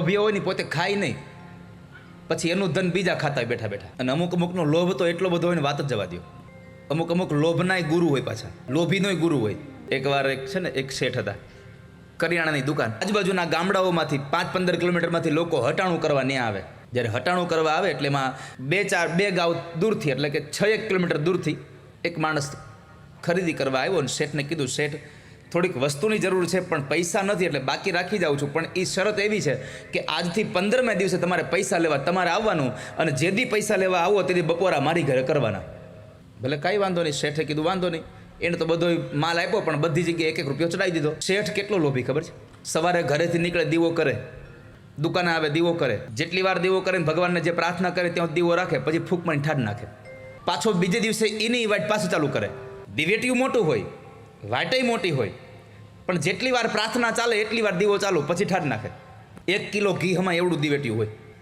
લોભિયો હોય ને પોતે ખાય નહીં, પછી એનું ધન બીજા ખાતા હોય બેઠા બેઠા. અને અમુકનો લોભ તો એટલો બધો હોય ને વાત જ જવા દો. અમુક લોભનાય ગુરુ હોય, પાછા લોભીનોય ગુરુ હોય. એકવાર છે ને એક શેઠ હતા, કરિયાણાની દુકાન. આજુબાજુના ગામડાઓમાંથી 5-15 કિલોમીટરમાંથી લોકો હટાણું કરવા ત્યાં આવે. જ્યારે હટાણું કરવા આવે એટલે એમાં 2 ગાંવ દૂરથી, એટલે કે 6 કિલોમીટર દૂરથી એક માણસ ખરીદી કરવા આવ્યો અને શેઠને કીધું, શેઠ થોડીક વસ્તુની જરૂર છે પણ પૈસા નથી, એટલે બાકી રાખી જાઉં છું, પણ એ શરત એવી છે કે આજથી 15મે દિવસે તમારે પૈસા લેવા તમારે આવવાનું, અને જે દી પૈસા લેવા આવો તે દી બપોરા મારી ઘરે કરવાના. ભલે કાંઈ વાંધો નહીં. શેઠે કીધું વાંધો નહીં. એને તો બધો માલ આપ્યો, પણ બધી જગ્યાએ 1-1 રૂપિયો ચડાવી દીધો. શેઠ કેટલો લોભી ખબર છે? સવારે ઘરેથી નીકળે દીવો કરે, દુકાને આવે દીવો કરે, જેટલી વાર દીવો કરે ભગવાનને જે પ્રાર્થના કરે ત્યાં દીવો રાખે, પછી ફૂંક મારી ઠાડ નાખે. પાછો બીજે દિવસે એની વાટ પાછું ચાલુ કરે. દિવેટિયું મોટું હોય, વાટય મોટી હોય, પણ જેટલી વાર પ્રાર્થના ચાલે એટલી વાર દીવો ચાલુ, પછી ઠાડ નાખે. 1 કિલો ઘી હમાં એવડું દિવેટિયું હોય.